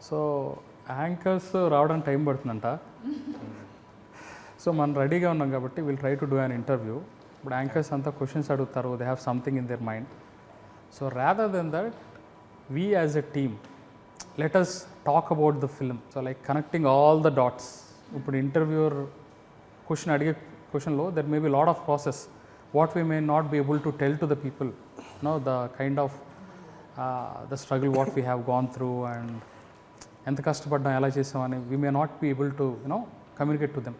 So anchors రావడానికి time పడుతుందంట. So మనం రెడీగా ఉన్నాం కాబట్టి will try to do an interview. ఇప్పుడు యాంకర్స్ అంతా క్వశ్చన్స్ అడుగుతారు, they have something in their mind. So rather than that we as a team let us talk about the film. So like connecting all the dots. ఇప్పుడు interviewer question అడిగే క్వశ్చన్లో there may be lot of process what we may not be able to tell to the people, know the kind of the struggle what we have gone through and ఎంత కష్టపడ్డాం, ఎలా చేసామని we may not be able to communicate to them.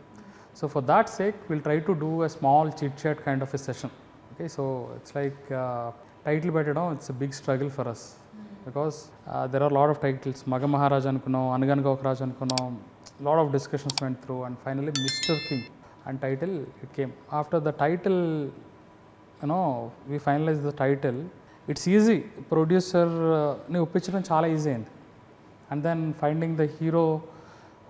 So for that sake will try to do a small chit chat kind of a session. Okay, so it's like title పెట్టడం it's a big struggle for us because there are lot of titles. మగ మహారాజ్ అనుకున్నాం, అనగనగా ఒక రాజు అనుకున్నాం, lot of discussions went through and finally Mr.King and title it came. After the title, we finalized the title. It's easy, producer ni ఒప్పించడం చాలా easy అయింది. And then finding the hero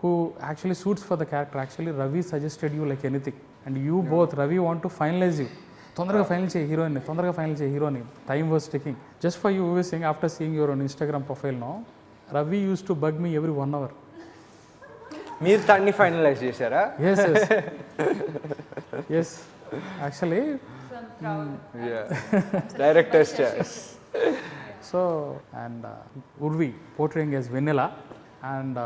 who actually suits for the character. Actually Ravi suggested you like anything and you both Ravi want to finalize you. తొందరగా final చేయి హీరోయిన్ని, తొందరగా final చేయి హీరోని. Time was taking. Just for you Urvi Singh, after seeing your on Instagram profile now, Ravi used to bug me every 1 hour. మీరు దాన్ని finalise చేశారా? Yes, yes. Yes, actually. Director's choice. So, and Urvi portraying as Vanilla and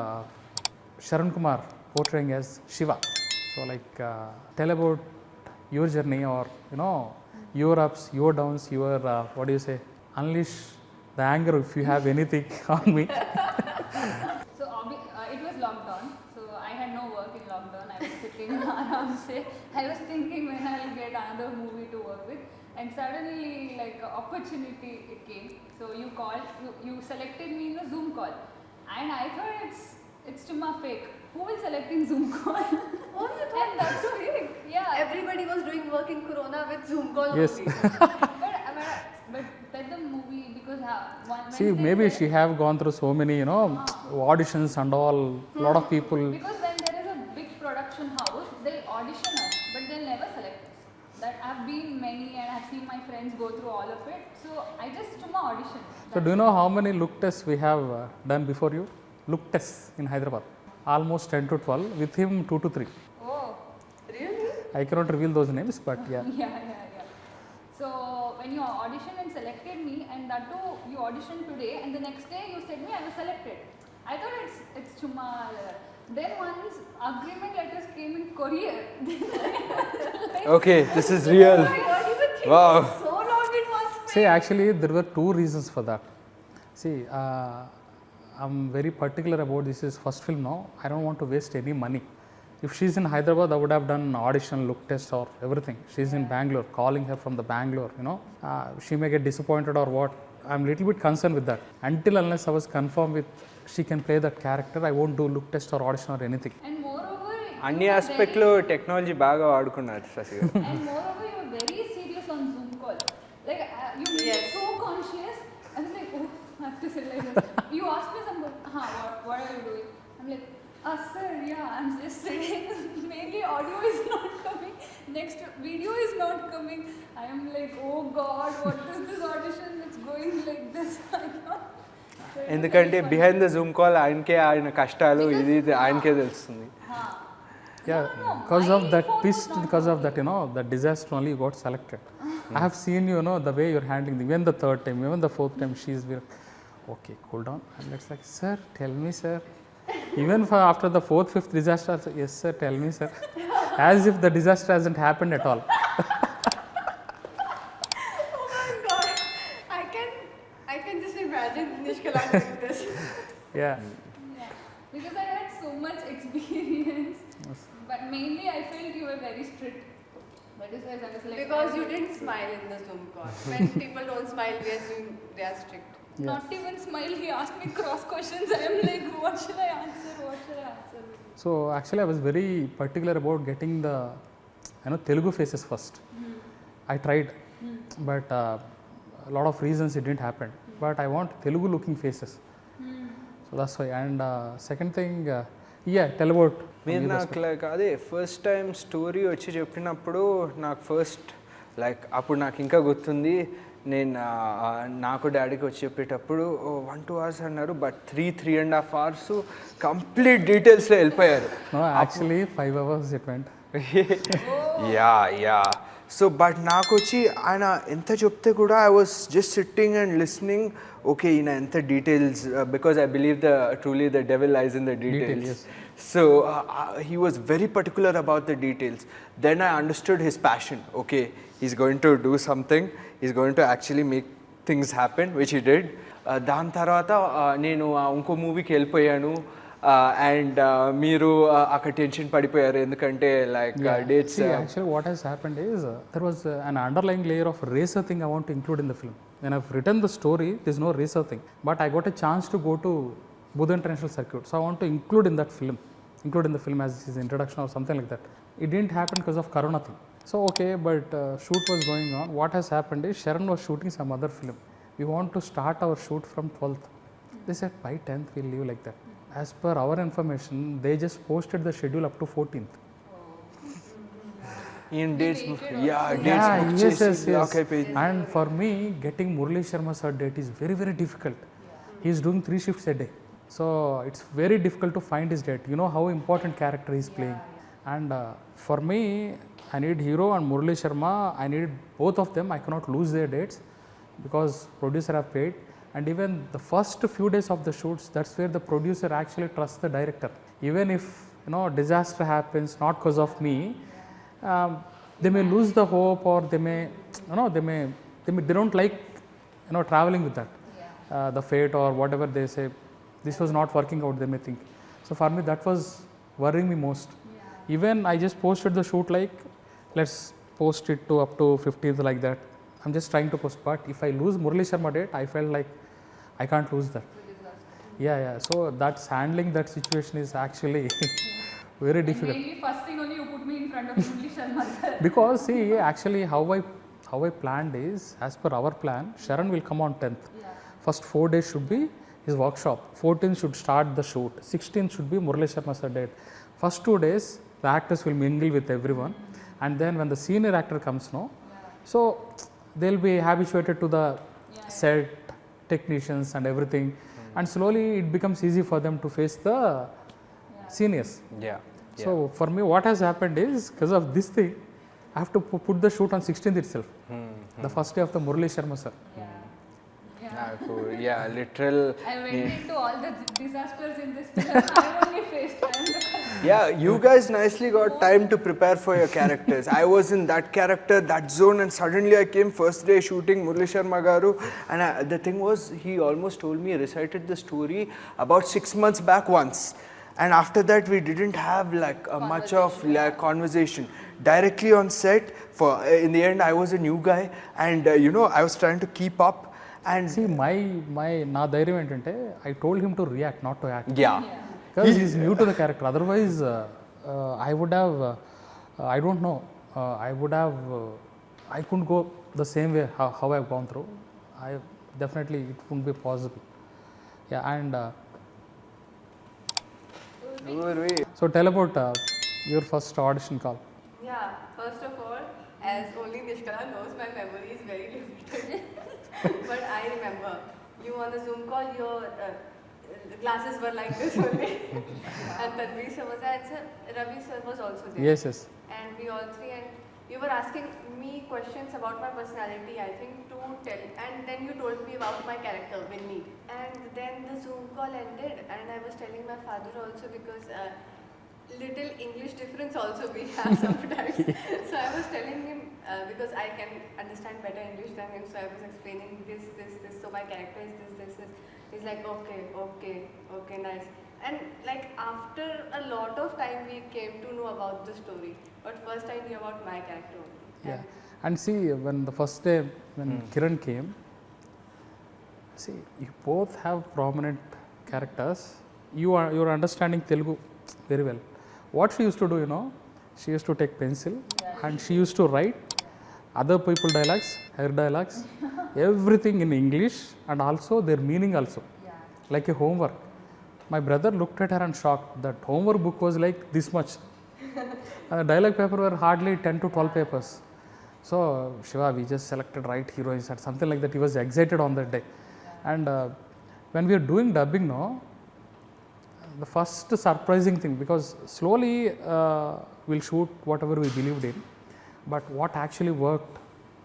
Sharan Kumar portraying as Shiva. So like tell about your journey or your ups, your downs, your what do you say, unleash the anger if you have anything on me. So it was lockdown, so I had no work in lockdown. I was sitting around, say I was thinking when I'll get another movie to work with, and suddenly like opportunity it came. So you called, you selected me in the Zoom call, and I thought it's to my fake. Who will select in Zoom call? Oh, you thought And that's fake. Yeah. everybody was doing work in Corona with Zoom call Yes. only. but that the movie because one See, Wednesday maybe said- she have gone through so many auditions and all. Lot of people. Because when there is a big production house, they'll audition us, but they'll never select us. That I've been many and I've seen my friends go through all of it. So I just took my audition. So do you know how many look tests we have done before you? Look tests in Hyderabad. Almost 10 to 12. With him 2 to 3. Oh, Really? I cannot reveal those names, but yeah. yeah. So when you auditioned and selected me, and that too you auditioned today, and the next day you said me I was selected. I thought it's Chuma. Then once agreement letters came in courier. Okay, this is real. Oh my God, you were thinking Wow. so long it must be. See, actually, there were 2 reasons for that. See, I'm very particular about this is first film now. I don't want to waste any money. If she's in Hyderabad, I would have done audition, look test or everything. She's in Bangalore, calling her from the Bangalore, she may get disappointed or what. I'm little bit concerned with that. Until unless I was confirmed with she can play that character, I won't do look test or audition or anything. And moreover, అన్ని ఆస్పెక్ట్లో technology బాగా వాడుకున్నారు శశి గారు. and moreover, you were very serious on Zoom call. Like you were Yes. so conscious. I was like, oh, I have to say like this. You asked me something. What are you doing? I'm like, sir, yeah, I'm just sitting. Mainly audio is not coming. Next video is not coming. I am like, oh God, what is this audition? It's going like this. So it was ఎందుకంటే very fun. Behind the Zoom call ఆయన కష్టాలు ఇది ఆయనకే తెలుస్తుంది. Yeah, No, because my of that phone was twist, not because of that, the disaster only you got selected. I have seen the way you're handling even the 3rd time, even the 4th time, she's been, okay, cool down. And it's like, sir, tell me, sir. Even for after the 4th, 5th disaster, yes, sir, tell me, sir. As if the disaster hasn't happened at all. Oh my God. I can just imagine Nishkala doing this. Yeah. Yeah, because I had so much experience. But mainly I felt you were very strict. That is why I was like. Because you didn't smile in the Zoom call. When people don't smile, they are strict. Not even smile, he asked me cross questions. I am like, what should I answer? So actually, I was very particular about getting the Telugu faces first. I tried, but a lot of reasons it didn't happen. But I want Telugu looking faces. So that's why. And second thing, tell about. మీరు నాకు like అదే first time story వచ్చి చెప్పినప్పుడు నాకు first like అప్పుడు నాకు ఇంకా గుర్తుంది నేను నాకు డాడీకి వచ్చి చెప్పేటప్పుడు 1-2 అవర్స్ అన్నారు, బట్ 3.5 అవర్స్ కంప్లీట్ డీటెయిల్స్లో వెళ్ళిపోయారు. No, actually 5 hours it went. Yeah so but నాకు వచ్చి ఆయన ఎంత చెప్తే కూడా I was just sitting and listening. Okay, ఈయన ఎంత details, because I believe truly the devil lies in the details. So he was very particular about the details. Then I understood his passion. Okay, he's going to do something, he's going to actually make things happen, which he did. దాని తర్వాత నేను ఇంకో మూవీకి వెళ్ళిపోయాను and మీరు అక్కడ tension పడిపోయారు ఎందుకంటే like dates. See, actually what has happened is there was an underlying layer of racer thing I want to include in the film. When I've written the story, there's no racer thing, but I got a chance to go to Buddha International Circuit, so I want to include in the film as his introduction or something like that. It didn't happen because of corona thing. So okay, but shoot was going on. What has happened is Sharan was shooting some other film. We want to start our shoot from 12th. They said by 10th we'll leave like that. As per our information, they just posted the schedule up to 14th. in dates book. Yeah, dates Yeah, book yes, chesi yes. lock అయిపోయింది. And for me, getting Murali Sharma sir date is very, very difficult. He is doing 3 shifts a day. So it's very difficult to find his date. You know how important character he is playing. And for me, I need Hero and Murali Sharma. I need both of them. I cannot lose their dates because producer have paid. And even the first few days of the shoots, that's where the producer actually trusts the director. Even if disaster happens, not because of me, they may lose the hope, or they may they don't like traveling with that. The fate or whatever they say, this was not working out, they may think. So for me, that was worrying me most. Even I just posted the shoot like, let's post it to up to 15th like that. I'm just trying to post, but if I lose Murali Sharma date, I felt like I can't lose that. Yeah. So that's handling that situation is actually very difficult. Mainly first thing only you put me in front of Murali Sharma sir. Because see, actually how I planned is, as per our plan, Sharan will come on 10th. First 4 days should be his workshop. 14th should start the shoot. 16th should be Murali Sharma sir date. First 2 days, the actors will mingle with everyone, and then when the senior actor comes, so they'll be habituated to the set, technicians and everything, and slowly it becomes easy for them to face the seniors. Yeah. So for me, what has happened is, because of this thing, I have to put the shoot on 16th itself, the first day of the Murali Sharma sir. Yeah, literal. I went into all the disasters in this film. I only faced. I am the culprit. Yeah, you guys nicely got time to prepare for your characters. I was in that character, that zone, and suddenly I came first day shooting Murali Sharma garu, and the thing was, he almost told me, recited the story about 6 months back once, and after that we didn't have like much of like conversation directly on set. For in the end, I was a new guy, and I was trying to keep up. And See, నా ధైర్యం ఏంటంటే, I told him to react, not to act. yeah. Because he's new to the character. Otherwise, I would have, I don't know, I couldn't go the same way how I've gone through. Definitely it wouldn't be possible. Yeah, and Urvi. so tell about your first audition call. Yeah, first of all, as only Nishkala knows, my memory is very limited. But I remember you on the Zoom call, your glasses were like this only. And Tanveer sir was there, and sir, Ravi sir was also there. Yes. And we all three, and you were asking me questions about my personality, I think, to tell. And then you told me about my character, Winnie. And then the Zoom call ended, and I was telling my father also, because little English difference also we have sometimes. So I was telling him, because I can understand better English than him, so I was explaining this. So my character is this. He's like, okay, nice. And like after a lot of time, we came to know about the story. But first I knew about my character only. Yeah. And see, when the first day when Kiran came, see, you both have prominent characters. You're understanding Telugu very well. What she used to do, she used to take pencil and she used to write other people dialogues, her dialogues, everything in English, and also their meaning also, like a homework. My brother looked at her and shocked. That homework book was like this much. The dialogue paper were hardly 10 to 12 papers. So Shiva, we just selected right hero. He said something like that. He was excited on that day. And when we are doing dubbing now, the first surprising thing, because slowly we'll shoot whatever we believed in, but what actually worked,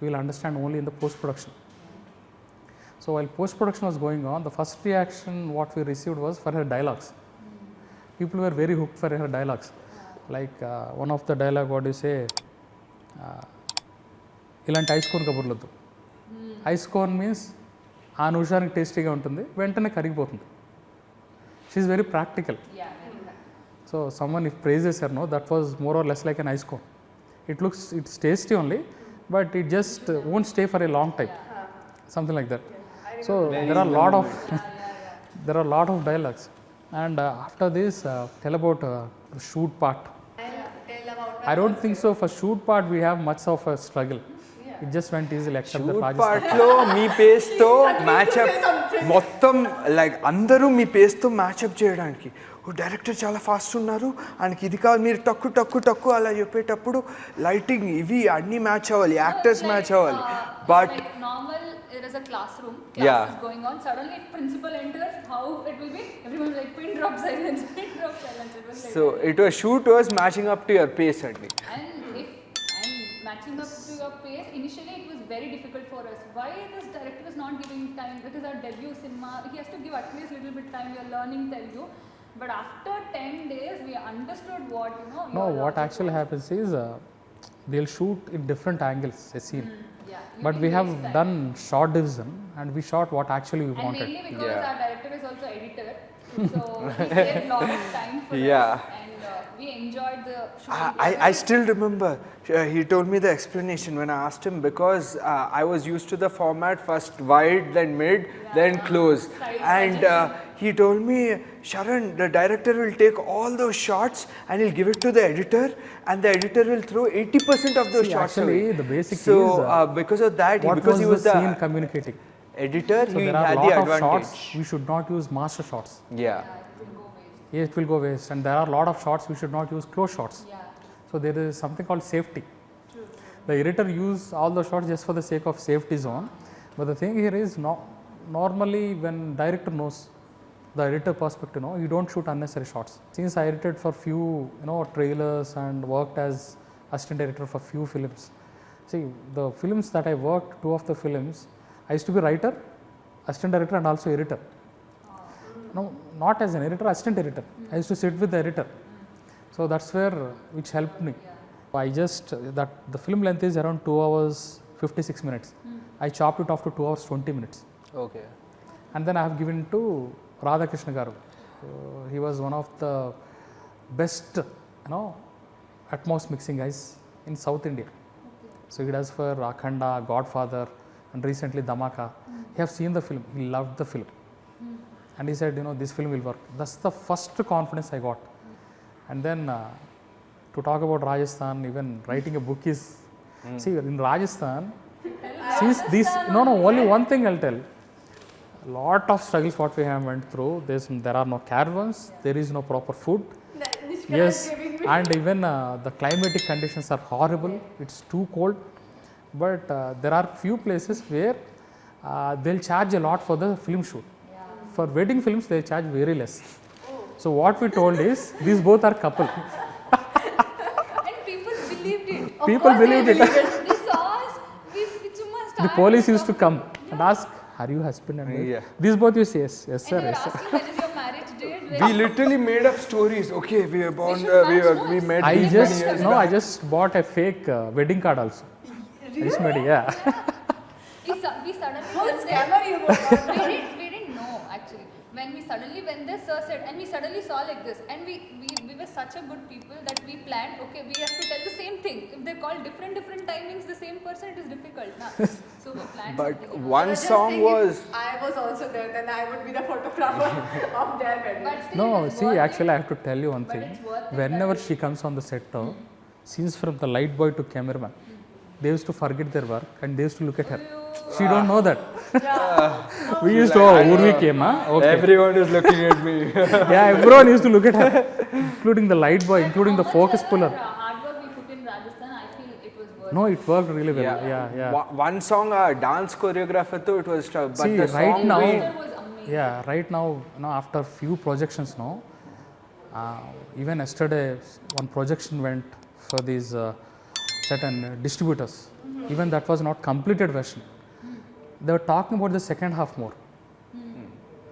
we'll understand only in the post-production. So while post-production was going on, the first reaction what we received was for her dialogues. People were very hooked for her dialogues. Like one of the dialogue, what do you say? ఇలాంటి ice cone కబుర్లొద్దు. Ice cone means ఆ నిమిషానికి టేస్టీగా ఉంటుంది, వెంటనే కరిగిపోతుంది. She's very practical. So someone if praises her, no, that was more or less like an ice cone. It's tasty only, but it just won't stay for a long time. Something like that. So there are a lot of dialogues. And after this, tell about the shoot part. I don't think so. For shoot part, we have much of a struggle. It just went easily except the shoot పార్ట్లో మీ పేస్తో మ్యాచ్అప్ మొత్తం like అందరూ మీ పేస్తో మ్యాచ్అప్ చేయడానికి director చాలా fast ఉన్నారు, ఆయనకి ఇది కావాలి, మీరు టక్కు టక్కు టక్కు అలా చెప్పేటప్పుడు లైటింగ్ ఇవి అన్నీ మ్యాచ్ అవ్వాలి, యాక్టర్స్ మ్యాచ్ అవ్వాలి. But normal there is a classroom, Yeah. class is going on, suddenly principal enters, how it will be, everyone will like pin drop silence, pin drop silence. It was like so it was shoot was matching up to your pace అండి. and matching up to your pace, initially it was very difficult for us. Why this director is not giving time? It is our debut cinema, he has to give at least little bit time, we are learning Telugu. But after 10 days we understood what, you know. No, what actually happens is they'll shoot in different angles a scene. But we have done short division and we shot what actually we wanted. And mainly because our director is also editor, so he saved lot of time for Yeah. us, and we enjoyed the shooting. I still remember he told me the explanation when I asked him, because I was used to the format first wide, then mid, then close. And he told me, Sharan, the director will take all those shots and he'll give it to the editor, and the editor will throw 80% of those shots actually, away. the basic so, is because of that, what because was he was the the scene communicating. editor, So he there are had a the lot of advantage. shots we should not use master shots. Yeah. It will go waste, and there are a lot of shots we should not use close shots. So there is something called safety. The editor use all the shots just for the sake of safety zone, but the thing here is normally when director knows, the editor perspective, no, you don't shoot unnecessary shots. Since I edited for few, trailers and worked as assistant director for few films. See, the films that I worked, 2 of the films, I used to be writer, assistant director and also editor. No, not as an editor, assistant editor. I used to sit with the editor. So that's where, which helped me. That the film length is around 2 hours 56 minutes. I chopped it off to 2 hours 20 minutes. Okay. And then I have given to Radhakrishna Garu. He was one of the best, Atmos mixing guys in South India. So he does for Akhanda, Godfather, and recently Dhamaka. He have seen the film. He loved the film. And he said, this film will work. That's the first confidence I got. And then to talk about Rajasthan, even writing a book is, see, in Rajasthan, since this, only one thing I'll tell. A lot of struggles what we have went through. There are no caravans, there is no proper food. Yes, and even the climatic conditions are horrible. It's too cold. But there are few places where they'll charge a lot for the film shoot. For wedding films, they charge very less. So what we told is, these both are couple. And people believed it. People believed it. They saw us. We The police used to come and ask, are you husband and wife? Yeah. These both you say, yes, yes sir, And they yes were sir. asking, when is your marriage date? We literally made up stories. Okay, we were born, should match we notes. met I these just, many years no, I back. just bought a fake wedding card also. I just made it, yeah. We suddenly What went there. scammer you were? We didn't know actually. When we suddenly went there, sir said, and we suddenly saw like this, and we were such a good people that we planned. Okay, we have to tell the same thing. If they call different timings, the same person, it is difficult, na? So we planned. But something. one Just song think was. if I was also there, then I would be the photographer of their wedding. But still, No, it is see, worth actually, I it. have to tell you one But thing. it's worth it Whenever that she comes on the set, scenes from the light boy to cameraman, they used to forget their work and they used to look at her. She don't know that. We used to, oh, Urvi came, huh? Okay. Everyone is looking at me. Yeah, everyone used to look at her, including the light boy, including the How much focus puller. Hard work we put in Rajasthan, I feel it was was. No, it worked really well. Yeah. One song, dance choreographer too, it was tough. But See, the right song now, Poster was amazing. yeah, right now, after few projections now, even yesterday, one projection went for these certain distributors. Even that was not completed version. They were talking about the second half more.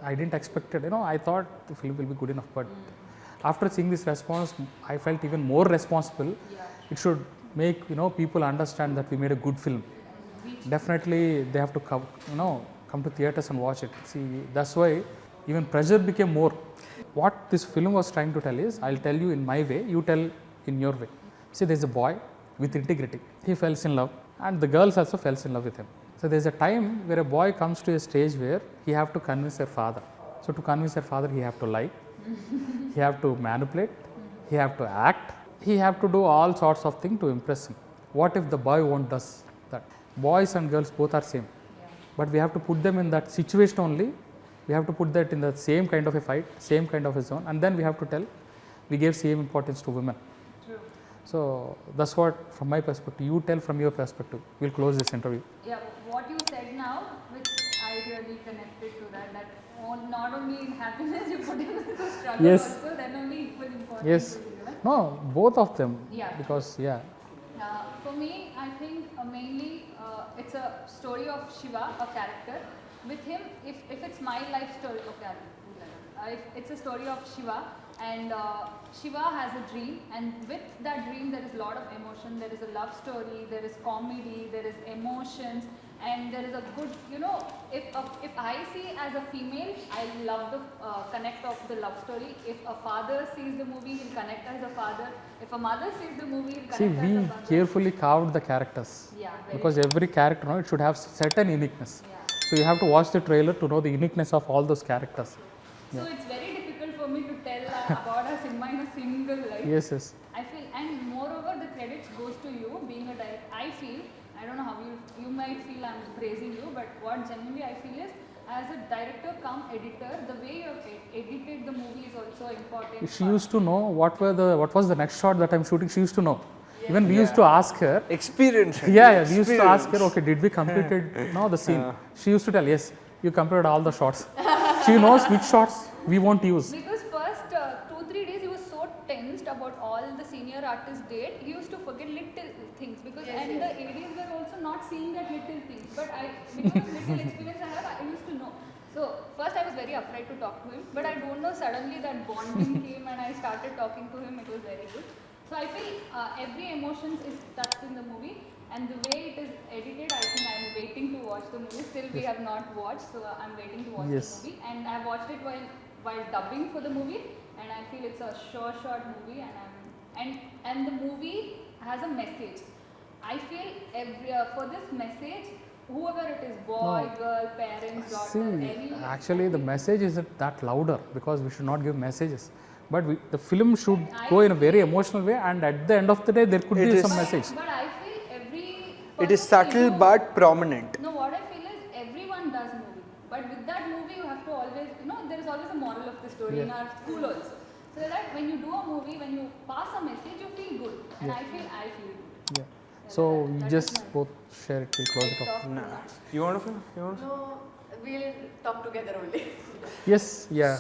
I didn't expect it. I thought the film will be good enough, but after seeing this response, I felt even more responsible. Yeah. It should make people understand that we made a good film. Definitely, they have to come to theaters and watch it. See, that's why even pressure became more. What this film was trying to tell is, I'll tell you in my way, you tell in your way. See, there's a boy with integrity. He falls in love, and the girls also falls in love with him. So there's a time where a boy comes to a stage where he have to convince their father. So to convince their father, he have to lie, he have to manipulate, he have to act, he have to do all sorts of things to impress him. What if the boy won't does that? Boys and girls both are same, but we have to put them in that situation only. We have to put that in the same kind of a fight, same kind of a zone, and then we have to tell we gave same importance to women. True. So that's what, from my perspective, you tell from your perspective. We'll close this interview. Yeah, what you said now, which I really connected to that not only in happiness you put into struggle Yes. also, then only equal importance. Yes. will be given. No, both of them. Yeah. Because yeah. For me, I think mainly it's a story of Shiva, a character. With him, if it's my life story, okay, if it's a story of Shiva, and Shiva has a dream, and with that dream there is a lot of emotion, there is a love story, there is comedy, there is emotions, and there is a good, if I see as a female, I love the connect of the love story. If a father sees the movie, he'll connect as a father. If a mother sees the movie, he'll See, connect as a we mother. carefully carved the characters. Yeah, very Because every character, it should have certain uniqueness. Yeah. So you have to watch the trailer to know the uniqueness of all those characters. So it's very difficult for me to tell about a cinema in a single life. Yes. I feel, and moreover, the credits goes to you being a director. I feel, I don't know how you might feel I'm praising you, but what genuinely I feel is, as a director come editor, the way you have edited the movie is also important. She used to know what was the next shot that I'm shooting. She used to know. Even we used to ask her. Experience. Yeah, we used to ask her, okay, did we completed the scene? She used to tell, yes, you completed all the shots. She knows which shots we won't use. Because first 2-3 days he was so tensed about all the senior artists did, he used to forget little things because and the ADs were also not seeing that little things. But because of little experience I have, I used to know. So first I was very afraid to talk to him, but I don't know, suddenly that bonding came and I started talking to him. It was very good. So I feel every emotions is touched in the movie, and the way it is edited, I think I am waiting to watch the movie. Still we have not watched, so I'm waiting to watch the movie. And I watched it while dubbing for the movie, and I feel it's a short movie, and the movie has a message. I feel for this message, whoever it is, boy, girl, parents, daughter, Actually the message isn't that louder because we should not give messages. But the film should go in a very emotional way, and at the end of the day, there could be some message. But I feel every It is subtle but prominent. No, what I feel is everyone does movie, but with that movie you have to always, there is always a moral of the story in our school also. So that when you do a movie, when you pass a message, you feel good, and I feel good. Yeah. So you just both share it. We'll close it off. You want to? No, we'll talk together only. Yes. Yeah.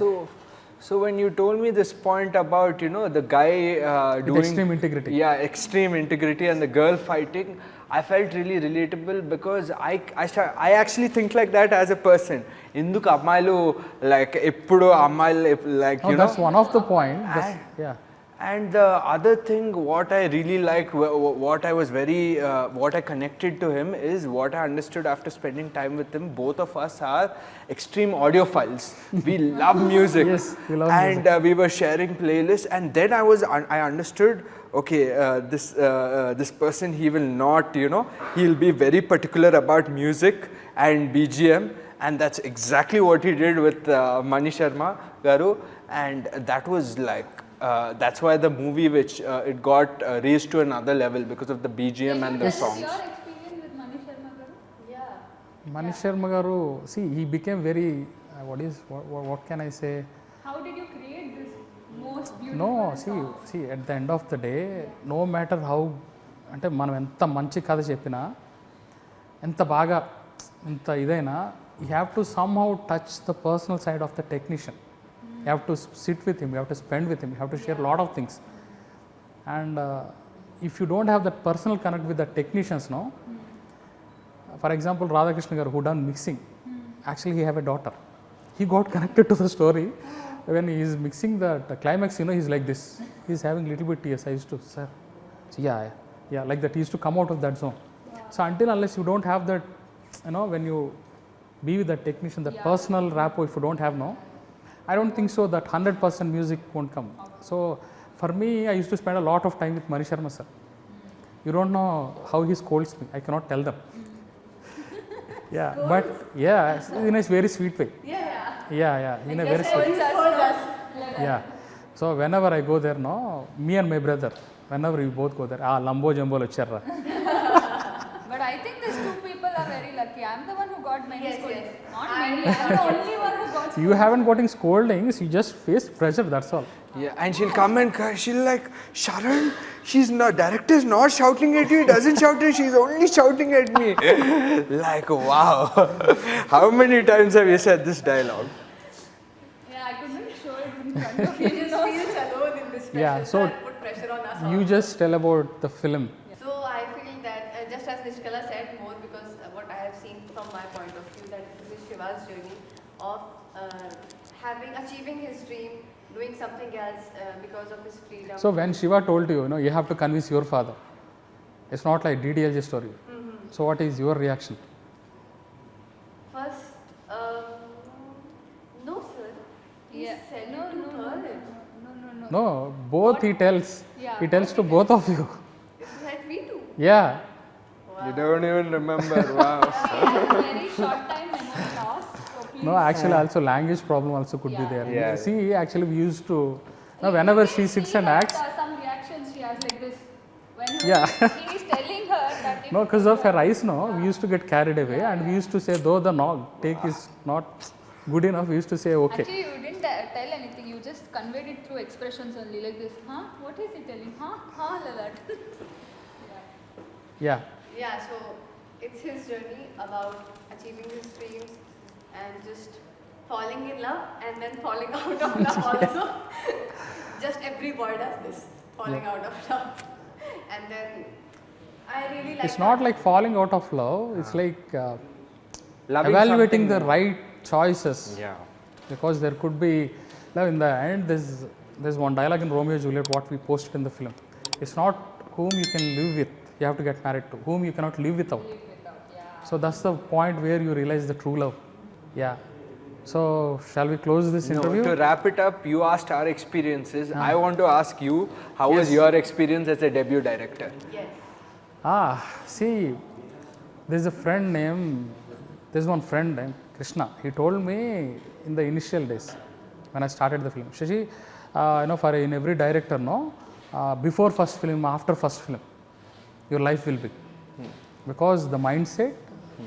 So when you told me this point about the guy doing extreme integrity. Yeah, extreme integrity, and the girl fighting, I felt really relatable because I actually think like that as a person. Induku ammayilu like eppudu ammayilu like that's one of the point. Yeah. And the other thing, what I really liked, what I connected to him is what I understood after spending time with him. Both of us are extreme audiophiles. We love music. Yes, we love music. And we were sharing playlists, and then I understood, okay, this person, he will not, he'll be very particular about music and BGM, and that's exactly what he did with Mani Sharma Garu, and that was like, that's why the movie, which it got raised to another level because of the BGM and the songs. Your experience with Mani Sharma Garu? Yeah. Mani Sharma Garu, see, he became very, what can I say? How did you create this most beautiful No, song? see, at the end of the day, no matter how అంటే మనం ఎంత మంచి కథ చెప్పినా ఎంత బాగా ఎంత ఇదైనా you have to somehow touch the personal side of the technician. You have to sit with him, you have to spend with him, you have to share a lot of things. And if you don't have that personal connect with the technicians, no. For example, Radhakrishna garu, who done mixing, actually he have a daughter. He got connected to the story when he is mixing the climax. You know, he's like this. He's having little bit tears. I used to, sir, so yeah, like that. He used to come out of that zone. So until unless you don't have that, you know, when you be with the technician, that personal rapport, if you don't have, no. I don't think so that 100% music won't come. So for me, I used to spend a lot of time with Mani Sharma sir. You don't know how he scolds me. I cannot tell them. Yeah, but yeah, in a very sweet way. Yeah, in a very sweet way. Yeah. So whenever I go there, no, me and my brother, whenever we both go there, lambo jumbo vacharra. But I think these two people are very lucky. I'm the one who got many scoldings. Not many. I'm the only one who got You haven't gotten scoldings, you just face pressure, that's all. Yeah, and she'll come and she'll like, Sharan, she's not, director's not shouting at you, he doesn't shout at you, she's only shouting at me. Like, wow. How many times have you said this dialogue? Yeah, I couldn't show it in front of you. He just feels alone in this pressure. Yeah, so put pressure on us. You just tell about the film. So I feel that just as Nishkala said more, because what I have seen from my point of view, that this is Shiva's journey of achieving his dream, doing something else because of his freedom. So when Shiva told you, you have to convince your father, it's not like DDLJ story. So what is your reaction? First, no sir. He Yeah. said No, it to no, her. no. No, both he tells. Yeah. He tells to both of you. It said me too. Yeah. You don't even remember, wow. Very short time memory loss. So please. No, actually also language problem also could be there. Yeah. See, actually we used to, whenever she sits and acts, Some reactions she has like this. When Yeah. he is telling her that if no, because of her eyes, we used to get carried away and we used to say, though the take is not good enough, we used to say, okay. Actually, you didn't tell anything. You just conveyed it through expressions only, like this. Huh? What is he telling? Huh? Like that. Yeah. Yeah, so it's his journey about achieving his dreams and just falling in love and then falling out of love also. Just every boy does this, falling out of love. And then I really like It's not like falling out of love, it's like Loving evaluating the something. right choices. Yeah. Because there could be, now in the end, there's one dialogue in Romeo and Juliet, what we posted in the film. It's not whom you can live with, you have to get married to, whom you cannot live without. So that's the point where you realize the true love. Yeah. So shall we close this interview? To wrap it up, you asked our experiences. I want to ask you, how was your experience as a debut director? Yes. See, there's one friend named Krishna. He told me in the initial days when I started the film, Shashi, in every director, before first film, after first film, your life will be. Because the mindset,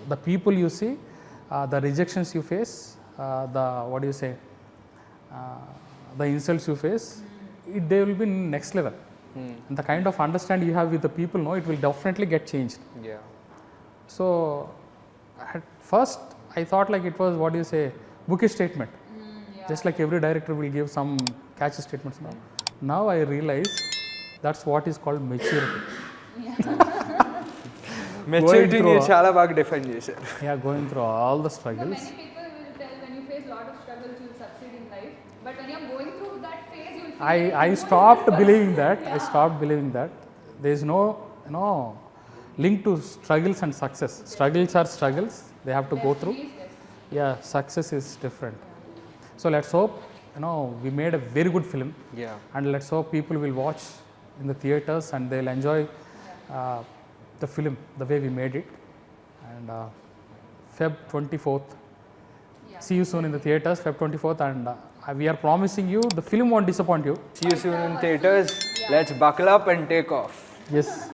the people you see, the rejections you face, the insults you face, they will be next level. And the kind of understanding you have with the people, it will definitely get changed. Yeah. So at first I thought like it was bookish statement. Just like every director will give some catchy statements. Now I realize that's what is called maturity. Maturity through- ని చాలా బాగా define చేశారు. Yeah, going through all the So struggles. many people will tell when you face a lot of struggles, you'll succeed in life. But when you're going through that phase, you'll feel like I you stopped believing that. I stopped believing that. There is no link to struggles and success. Struggles are struggles. They have to go through. Yeah, success is different. So let's hope, we made a very good film. Yeah. And let's hope people will watch in the theaters and they'll enjoy the film the way we made it. And Feb 24th. See you soon in the theaters, Feb 24th. And we are promising you, the film won't disappoint you. See you soon in theaters. Let's buckle up and take off. Yes.